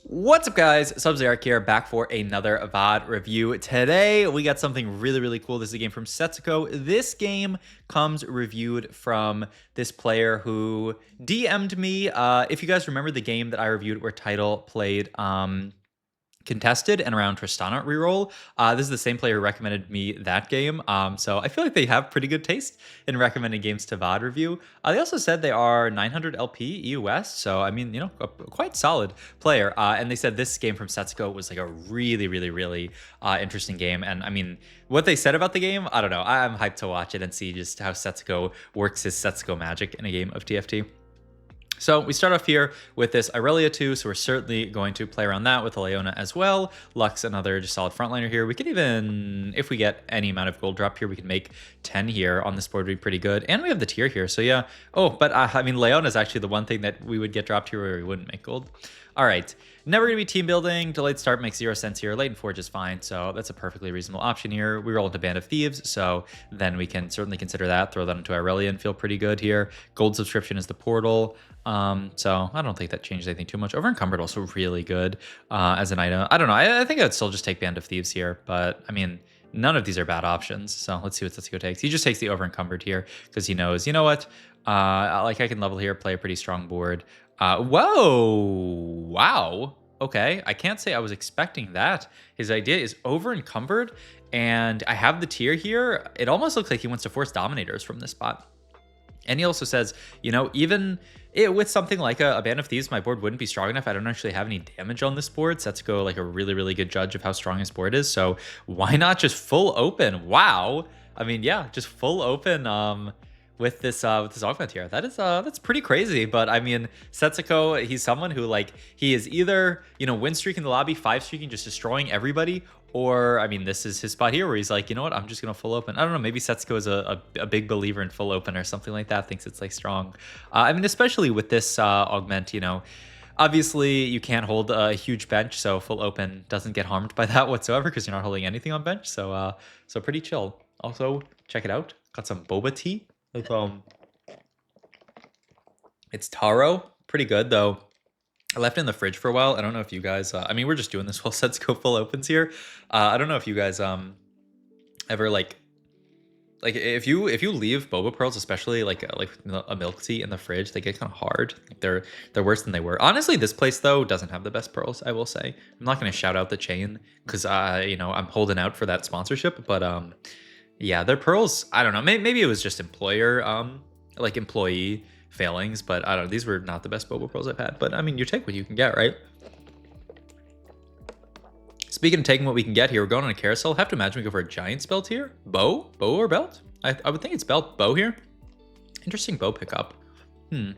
What's up, guys? Subzeric here, back for another VOD review. Today, we got something really cool. This is a game from Setsuko. This game comes reviewed from this player who DM'd me. If you guys remember the game that I reviewed where Title played Contested and around Tristana Reroll. This is the same player who recommended me that game. So I feel like they have pretty good taste in recommending games to VOD review. They also said they are 900 LP EUS. So, I mean, you know, a quite solid player. And they said this game from Setsuko was like a really interesting game. And I mean, what they said about the game, I don't know. I'm hyped to watch it and see just how Setsuko works his Setsuko magic in a game of TFT. So we start off here with this Irelia 2, so we're certainly going to play around that with a Leona as well. Lux, another just solid frontliner here. We could even, if we get any amount of gold drop here, we can make 10 here on this board would be pretty good. And we have the tier here, so yeah. Oh, but I mean, Leona is actually the one thing that we would get dropped here where we wouldn't make gold. All right, never going to be team building. Delayed start makes 0 sense here. Latent Forge is fine, so that's a perfectly reasonable option here. We roll into Band of Thieves, so then we can certainly consider that. Throw that into Irelia and feel pretty good here. Gold subscription is the portal. So I don't think that changed anything too much. Over Encumbered also really good as an item. I don't know. I think I'd still just take Band of Thieves here, but I mean, none of these are bad options. So let's see what Setsuko takes. He just takes the Over Encumbered here because he knows, you know what? Like I can level here, play a pretty strong board. Whoa, wow. Okay, I can't say I was expecting that. His idea is Over Encumbered, and I have the tier here. It almost looks like he wants to force Dominators from this spot. And he also says, you know, even with something like a Band of Thieves, my board wouldn't be strong enough. I don't actually have any damage on this board. Setsuko, like a really good judge of how strong his board is. So why not just full open? Wow. I mean, yeah, just full open with this augment here. That's pretty crazy. But I mean, Setsuko, he's someone who like he is either, you know, win streak in the lobby, 5 streaking, just destroying everybody. Or, I mean, this is his spot here where he's like, you know what, I'm just going to full open. I don't know, maybe Setsuko is a big believer in full open or something like that, thinks it's like strong. I mean, especially with this augment, you know, obviously you can't hold a huge bench, so full open doesn't get harmed by that whatsoever because you're not holding anything on bench. So so pretty chill. Also, check it out. Got some boba tea. With, it's taro. Pretty good, though. I left it in the fridge for a while. I don't know if you guys, I mean, we're just doing this while Setsuko full opens here. I don't know if you guys ever like if you leave boba pearls, especially like a milk tea in the fridge, they get kind of hard. Like they're worse than they were. Honestly, this place though doesn't have the best pearls, I will say. I'm not going to shout out the chain because you know, I'm holding out for that sponsorship, but yeah, their pearls, I don't know. Maybe it was just like employee failings, but I don't know. These were not the best boba pearls I've had, but I mean, you take what you can get, right? Speaking of taking what we can get here, we're going on a carousel. Have to imagine we go for a giant's belt here. Bow or belt? I would think it's bow here. Interesting bow pickup. I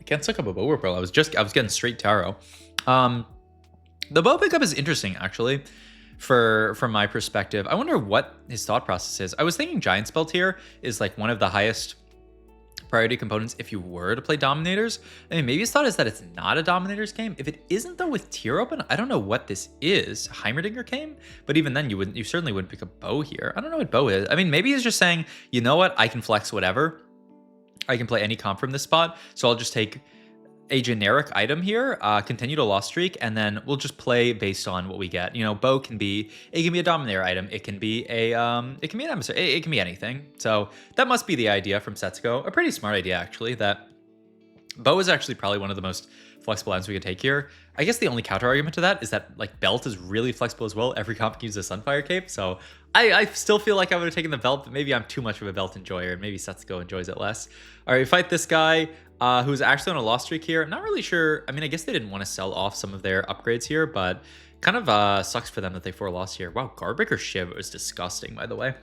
can't suck up a bow pearl. I was getting straight taro. The bow pickup is interesting actually. From my perspective, I wonder what his thought process is. I was thinking Giant's Belt here is like one of the highest priority components if you were to play Dominators. I mean, maybe his thought is that it's not a Dominators game. If it isn't though with tier open, I don't know what this is. Heimerdinger came? But even then you certainly wouldn't pick a bow here. I don't know what bow is. I mean, maybe he's just saying, you know what? I can flex whatever. I can play any comp from this spot. So I'll just take a generic item here, continue to loss streak, and then we'll just play based on what we get. You know, bow can be a dominator item, it can be an emissary, it can be anything. So that must be the idea from Setsuko. A pretty smart idea actually, that bow is actually probably one of the most flexible items we could take here. I guess the only counter argument to that is that like belt is really flexible as well. Every comp can use a Sunfire Cape, so I still feel like I would have taken the belt, but maybe I'm too much of a belt enjoyer, and maybe Setsuko enjoys it less. All right, we fight this guy who's actually on a loss streak here. I'm not really sure. I mean, I guess they didn't want to sell off some of their upgrades here, but kind of sucks for them that they 4 lost here. Wow, Garbreaker Shiv is disgusting, by the way.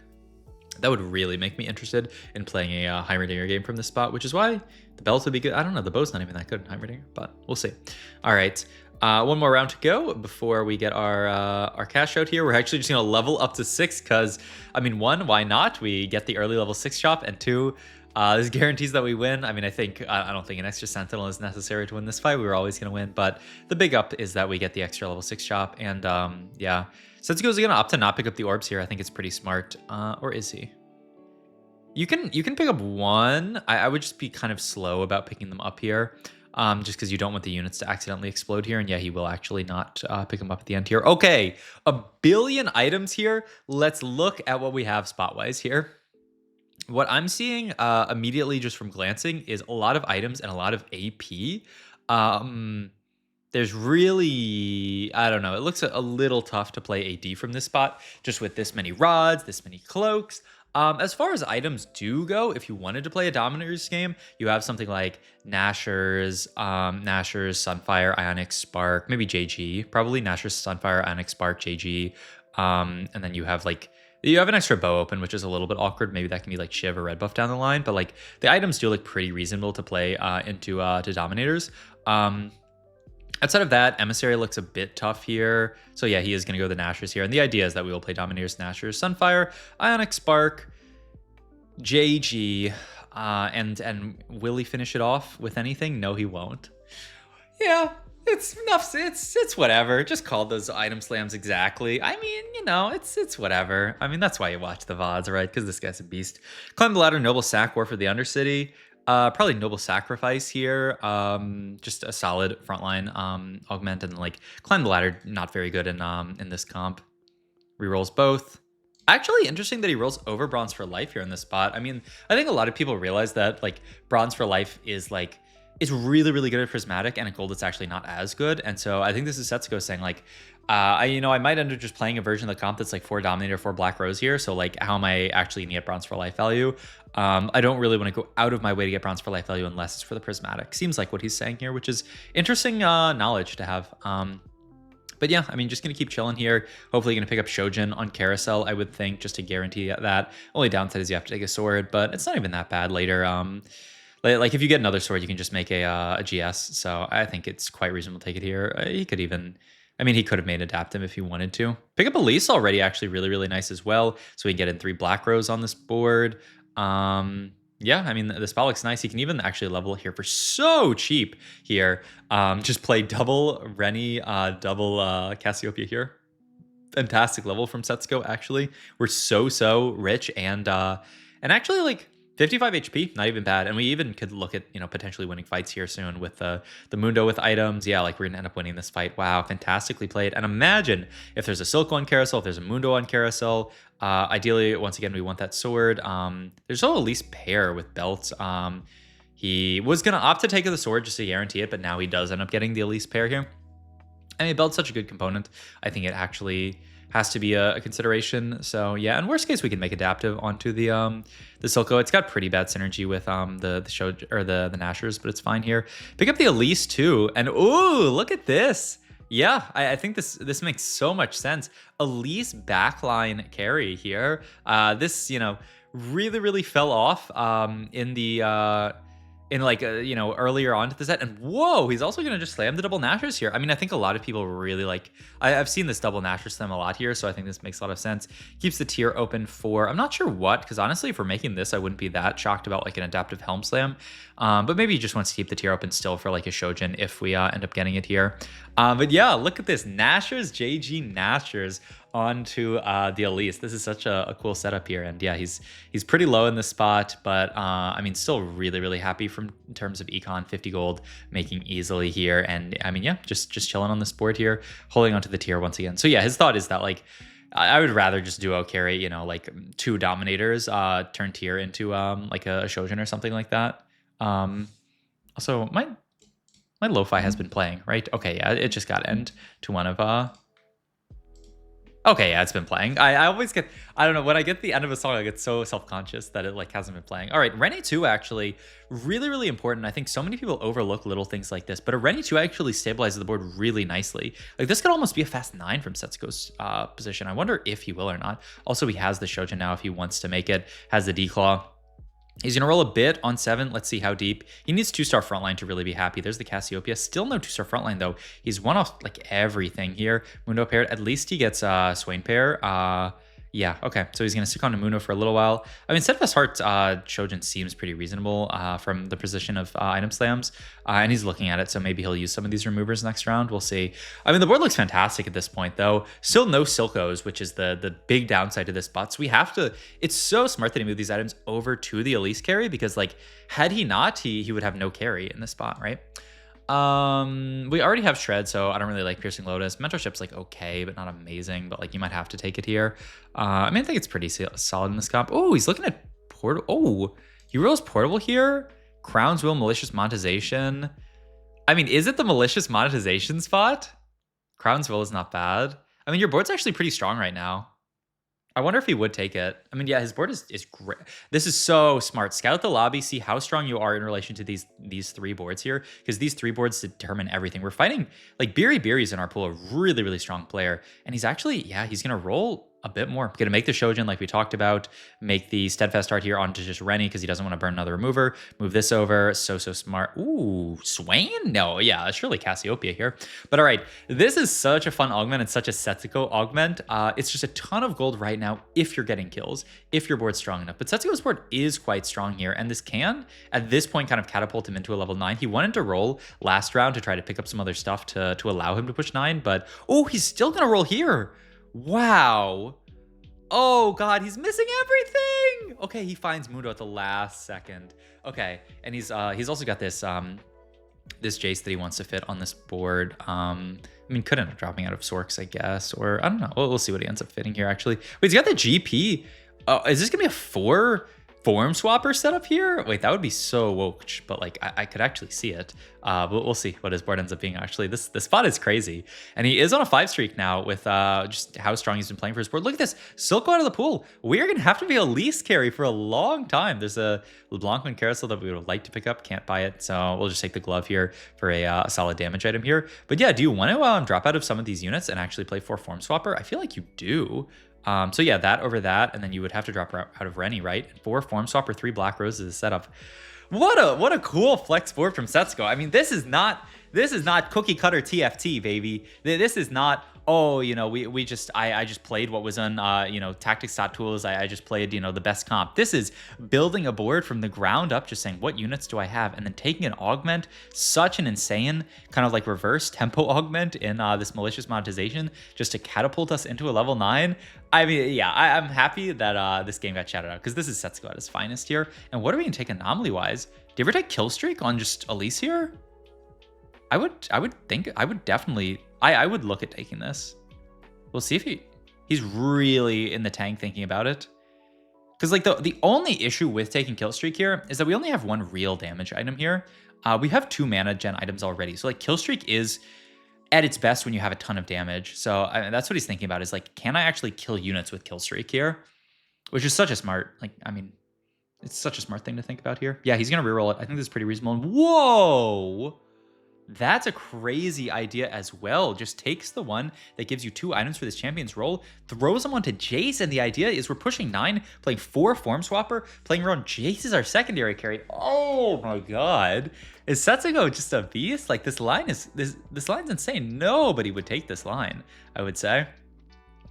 That would really make me interested in playing a Heimerdinger game from this spot, which is why the belt would be good. I don't know, the bow's not even that good in Heimerdinger, but we'll see. All right, one more round to go before we get our cash out here. We're actually just gonna level up to 6 because, I mean, 1, why not? We get the early level 6 shop, and 2, this guarantees that we win. I mean, I don't think an extra Sentinel is necessary to win this fight. We were always gonna win, but the big up is that we get the extra level 6 shop, and yeah. Setsuko's gonna opt to not pick up the orbs here. I think it's pretty smart. Or is he? You can pick up 1. I would just be kind of slow about picking them up here. just because you don't want the units to accidentally explode here. And yeah, he will actually not pick them up at the end here. Okay, a billion items here. Let's look at what we have spot-wise here. What I'm seeing immediately just from glancing is a lot of items and a lot of AP. There's really, I don't know, it looks a little tough to play AD from this spot, just with this many rods, this many cloaks. As far as items do go, if you wanted to play a Dominators game, you have something like Nashor's, Sunfire, Ionic Spark, maybe JG, probably Nashor's, Sunfire, Ionic Spark, JG. And then you have like, you have an extra bow open, which is a little bit awkward. Maybe that can be like Shiv or Red Buff down the line, but like the items do look pretty reasonable to play into to Dominators. Outside of that, Emissary looks a bit tough here. So yeah, he is going to go the Nashers here. And the idea is that we will play Dominators, Nashers, Sunfire, Ionic Spark, JG, and will he finish it off with anything? No, he won't. Yeah, it's enough. It's whatever. Just call those item slams exactly. I mean, you know, it's whatever. I mean, that's why you watch the VODs, right? Because this guy's a beast. Climb the ladder, Noble Sack, War for the Undercity. Probably Noble Sacrifice here. Just a solid frontline augment, and like Climb the Ladder, not very good in this comp. Rerolls both. Actually, interesting that he rolls over Bronze for Life here in this spot. I mean, I think a lot of people realize that like Bronze for Life is like, it's really, really good at Prismatic, and at Gold it's actually not as good. And so I think this is Setsuko saying like, I might end up just playing a version of the comp that's like 4 Dominator, 4 Black Rose here. So like, how am I actually gonna get Bronze for Life value? I don't really want to go out of my way to get Bronze for Life value unless it's for the Prismatic. Seems like what he's saying here, which is interesting knowledge to have. But yeah, I mean, just going to keep chilling here. Hopefully going to pick up Shojin on Carousel, I would think, just to guarantee that. Only downside is you have to take a sword, but it's not even that bad later. Like if you get another sword, you can just make a GS. So I think it's quite reasonable to take it here. He could even, I mean, he could have made Adaptive if he wanted to. Pick up Elise already, actually really, really nice as well. So we can get in 3 Black Rose on this board. Yeah, I mean, the spell looks nice. He can even actually level here for so cheap here. Just play double Rennie, double Cassiopeia here. Fantastic level from Setsuko, actually. We're so rich, and actually like 55 HP, not even bad. And we even could look at, potentially winning fights here soon with the Mundo with items. Yeah, like we're gonna end up winning this fight. Wow, fantastically played. And imagine if there's a Silco on Carousel, if there's a Mundo on Carousel. Ideally, once again, we want that sword. There's no Elise pair with belts. He was gonna opt to take the sword just to guarantee it, but now he does end up getting the Elise pair here. I mean, belt's such a good component. I think it actually has to be a consideration. So yeah, in worst case, we can make Adaptive onto the Silco. It's got pretty bad synergy with the show or the Nashers, but it's fine here. Pick up the Elise too, and ooh, look at this. Yeah, I think this makes so much sense. Elise backline carry here. This really fell off in the earlier on to the set. And whoa, he's also going to just slam the double Nashers here. I mean, I think a lot of people really like, I've seen this double Nasher slam a lot here, so I think this makes a lot of sense. Keeps the tier open for, I'm not sure what, because honestly, if we're making this, I wouldn't be that shocked about like an Adaptive Helm Slam. But maybe he just wants to keep the tier open still for like a Shojin if we end up getting it here. But yeah, look at this, Nashers, JG Nashers onto the Elise. This is such a cool setup here, and yeah, he's pretty low in this spot, but I mean, still really happy in terms of econ. 50 gold making easily here, and I mean, yeah, just chilling on this board here, holding onto the tier once again. So yeah, his thought is that like I would rather just duo carry, like 2 Dominators, turn tier into like a Shojin or something like that. Also my lo-fi has been playing, right? Okay, yeah, it just got end to one of okay, yeah, it's been playing. I always get, I don't know, when I get the end of a song, I get so self-conscious that it like hasn't been playing. All right, Rennie 2 actually, really important. I think so many people overlook little things like this, but a Rennie 2 actually stabilizes the board really nicely. Like this could almost be a fast 9 from Setsuko's position. I wonder if he will or not. Also, he has the Shojin now if he wants to make it, has the D-Claw. He's going to roll a bit on 7. Let's see how deep. He needs 2-star frontline to really be happy. There's the Cassiopeia. Still no 2-star frontline, though. He's one off like everything here. Mundo paired. At least he gets Swain pair. Yeah, okay. So he's going to stick on to Mundo for a little while. I mean, Steadfast Heart Shojin seems pretty reasonable from the position of item slams. And he's looking at it, so maybe he'll use some of these removers next round. We'll see. I mean, the board looks fantastic at this point, though. Still no Silcos, which is the big downside to this spot. So we have to... It's so smart that he moved these items over to the Elise carry, because, like, had he not, he would have no carry in this spot, right? We already have Shred, so I don't really like Piercing Lotus. Mentorship's like okay, but not amazing. But like you might have to take it here. I mean, I think it's pretty solid in this comp. Oh, he's looking at Portal. Oh, he rolls Portable here. Crown's Will, Malicious Monetization. I mean, is it the Malicious Monetization spot? Crown's Will is not bad. I mean, your board's actually pretty strong right now. I wonder if he would take it. I mean, yeah, his board is great. This is so smart. Scout the lobby, see how strong you are in relation to these 3 boards here, because these 3 boards determine everything. We're fighting, like, Beery's in our pool, a really, really strong player. And he's actually, yeah, he's going to roll a bit more. Going to make the Shojin like we talked about, make the Steadfast Art here onto just Rennie because he doesn't want to burn another remover. Move this over. So smart. Ooh, Swain? No, yeah, it's surely Cassiopeia here. But all right, this is such a fun augment and such a Setsuko augment. It's just a ton of gold right now if you're getting kills, if your board's strong enough. But Setsuko's board is quite strong here, and this can, at this point, kind of catapult him into a level 9. He wanted to roll last round to try to pick up some other stuff to allow him to push 9, but oh, he's still going to roll here. Wow. Oh god, he's missing everything. Okay, he finds Mundo at the last second. Okay, and he's also got this this Jace that he wants to fit on this board. I mean, could end up dropping out of Sorks, I guess, or I don't know. We'll see what he ends up fitting here. Actually, wait, he's got the GP. Is this gonna be a 4 Form Swapper setup here? Wait, that would be so woke, but like I could actually see it. But we'll see what his board ends up being. Actually, this spot is crazy, and he is on a 5 streak now with just how strong he's been playing for his board. Look at this, Silco out of the pool. We are gonna have to be Elise carry for a long time. There's a LeBlanc and Carousel that we would like to pick up, can't buy it, so we'll just take the glove here for a solid damage item here. But yeah, do you want to drop out of some of these units and actually play 4 Form Swapper? I feel like you do. So yeah, that over that, and then you would have to drop out of Rennie, right? 4 Form Swapper, 3 Black Roses is setup. What a cool flex board from Setsuko. I mean, this is not cookie cutter TFT, baby. This is not, oh, you know, I just played what was on you know, tactics.tools. I just played, you know, the best comp. This is building a board from the ground up, just saying what units do I have, and then taking an augment, such an insane kind of like reverse tempo augment in this malicious monetization just to catapult us into a level 9. I mean, yeah, I'm happy that this game got shouted out because this is Setsuko at his finest here. And what are we gonna take anomaly wise? Do you ever take kill streak on just Elise here? I would definitely look at taking this. We'll see if he's really in the tank thinking about it. Because like the only issue with taking kill streak here is that we only have 1 real damage item here. We have 2 mana gen items already. So like kill streak is at its best when you have a ton of damage. So that's what he's thinking about, is like, can I actually kill units with kill streak here? Which is such a smart, like, I mean, it's such a smart thing to think about here. Yeah, he's gonna reroll it. I think this is pretty reasonable. And whoa! That's a crazy idea as well. Just takes the one that gives you 2 items for this champion's role, throws them onto Jace, and the idea is we're pushing 9, playing 4 Form Swapper, playing around Jace is our secondary carry. Oh my god. Is Setsuko just a beast? Like, this line's insane. Nobody would take this line, I would say.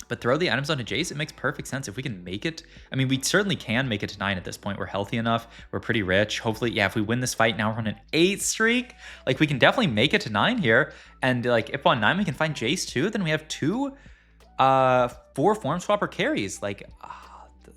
But throw the items onto Jace, it makes perfect sense. If we can make it, I mean, we certainly can make it to 9 at this point. We're healthy enough. We're pretty rich. Hopefully, yeah, if we win this fight, now we're on an 8 streak. Like, we can definitely make it to 9 here. And, like, if on 9 we can find Jace too, then we have 2 4 Form Swapper carries. Like,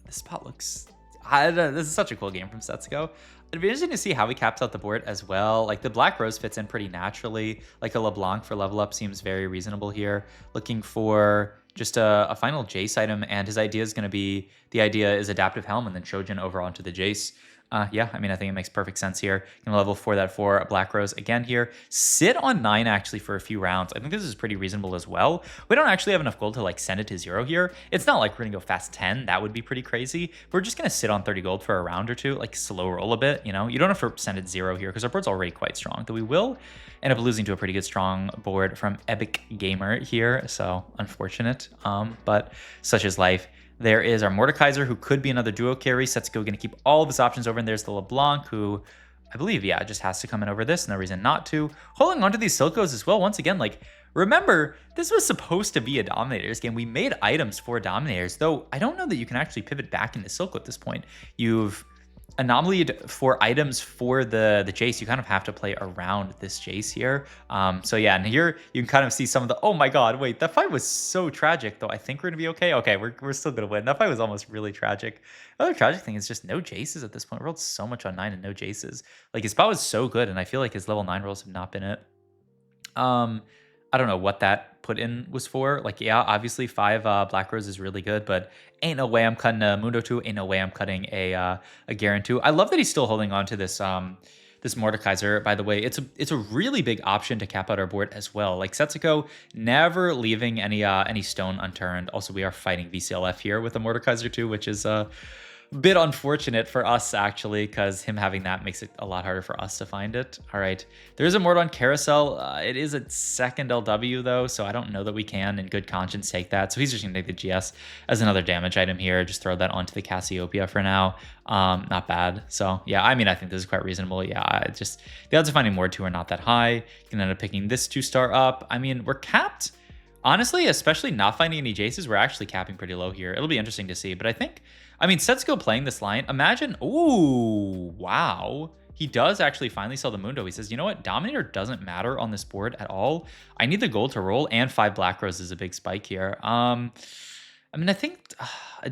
this spot looks... this is such a cool game from Setsuko. It'd be interesting to see how he caps out the board as well. Like, the Black Rose fits in pretty naturally. Like, a LeBlanc for level up seems very reasonable here. Looking for just a final Jace item, and his idea is going to be, the idea is Adaptive Helm and then Shojin over onto the Jace. Yeah, I mean, I think it makes perfect sense here. Gonna level 4 that for a Black Rose again here. Sit on 9 actually for a few rounds. I think this is pretty reasonable as well. We don't actually have enough gold to like send it to 0 here. It's not like we're gonna go fast 10. That would be pretty crazy. We're just gonna sit on 30 gold for a round or two, like slow roll a bit, you know? You don't have to send it 0 here because our board's already quite strong, though we will end up losing to a pretty good strong board from Epic Gamer here. So unfortunate, but such is life. There is our Mordekaiser, who could be another duo carry. Setsuko going to keep all of his options over, and there's the LeBlanc, who I believe, yeah, just has to come in over this. No reason not to. Holding on to these Silcos as well. Once again, like, remember, this was supposed to be a Dominators game. We made items for Dominators, though I don't know that you can actually pivot back into Silco at this point. You've Anomaly for items for the Jace, you kind of have to play around this Jace here. So yeah, and here you can kind of see some of the, oh my god, wait, that fight was so tragic, though I think we're gonna be okay. Okay, we're still gonna win. That fight was almost really tragic. The other tragic thing is just no Jaces at this point. We rolled so much on 9 and no Jaces. Like his spot was so good, and I feel like his level 9 rolls have not been it. I don't know what that put in was for. Like, yeah, obviously 5 Black Rose is really good, but ain't no way I'm cutting a Mundo 2. Ain't no way I'm cutting a Garen 2. I love that he's still holding on to this this Mordekaiser, by the way. It's a really big option to cap out our board as well. Like Setsuko never leaving any stone unturned. Also, we are fighting VCLF here with a Mordekaiser too, which is bit unfortunate for us, actually, because him having that makes it a lot harder for us to find it. All right, there's a Mord on Carousel. It is a second LW, though, so I don't know that we can, in good conscience, take that. So he's just going to take the GS as another damage item here. Just throw that onto the Cassiopeia for now. Not bad. So, yeah, I mean, I think this is quite reasonable. Yeah, just the odds of finding Mord 2 are not that high. You can end up picking this 2-star up. I mean, we're capped. Honestly, especially not finding any Jaces, we're actually capping pretty low here. It'll be interesting to see, but I mean, Setsuko playing this line, imagine, ooh, wow. He does actually finally sell the Mundo. He says, you know what, Dominator doesn't matter on this board at all. I need the gold to roll, and 5 Black Rose is a big spike here. I mean, I think,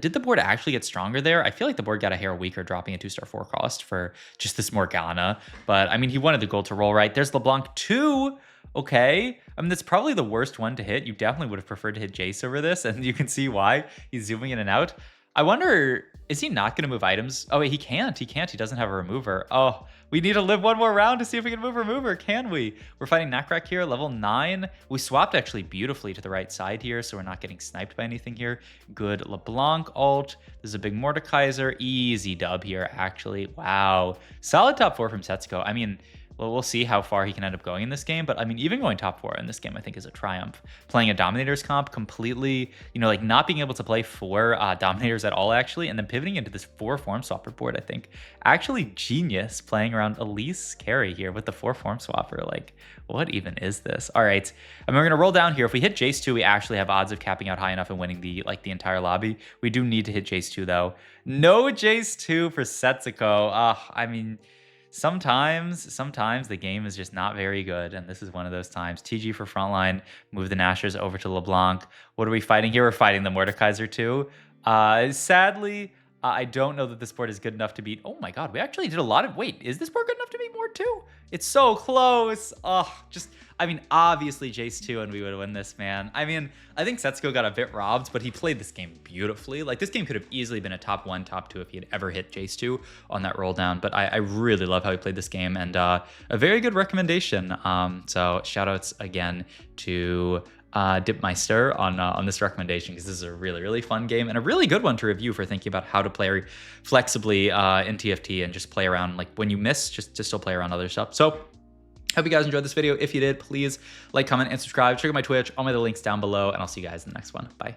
did the board actually get stronger there? I feel like the board got a hair weaker, dropping a 2-star 4 cost for just this Morgana. But, I mean, he wanted the gold to roll, right? There's LeBlanc 2. Okay. I mean, that's probably the worst one to hit. You definitely would have preferred to hit Jace over this, and you can see why. He's zooming in and out. I wonder, is he not going to move items? Oh, wait, he can't. He can't. He doesn't have a remover. Oh, we need to live one more round to see if we can move remover, can we? We're fighting Nakrak here, level 9. We swapped actually beautifully to the right side here, so we're not getting sniped by anything here. Good LeBlanc ult. This is a big Mordekaiser. Easy dub here, actually. Wow. Solid top 4 from Setsuko. I mean, well, we'll see how far he can end up going in this game. But I mean, even going top 4 in this game, I think is a triumph. Playing a Dominators comp completely, you know, like not being able to play 4 Dominators at all, actually. And then pivoting into this 4 Form Swapper board, I think. Actually genius playing around Elise carry here with the 4 Form Swapper. Like, what even is this? All right. And we're going to roll down here. If we hit Jace 2, we actually have odds of capping out high enough and winning the entire lobby. We do need to hit Jace 2, though. No Jace 2 for Setsuko. I mean, Sometimes the game is just not very good, and this is one of those times. TG for frontline, move the Nashers over to LeBlanc. What are we fighting here? We're fighting the Mordekaiser too. Sadly, I don't know that this board is good enough to beat. Oh my god, we actually did a lot of. Wait, is this board good enough to beat Mord 2? It's so close. I mean, obviously Jace 2 and we would win this, man. I mean, I think Setsuko got a bit robbed, but he played this game beautifully. Like, this game could have easily been a top 1, top 2 if he had ever hit Jace 2 on that roll down. But I really love how he played this game, and a very good recommendation. So shout outs again to Dipmeister on this recommendation, because this is a really, really fun game and a really good one to review for thinking about how to play flexibly in TFT and just play around, like when you miss, just to still play around other stuff. So hope you guys enjoyed this video. If you did, please like, comment, and subscribe. Check out my Twitch, all my other links down below, and I'll see you guys in the next one. Bye.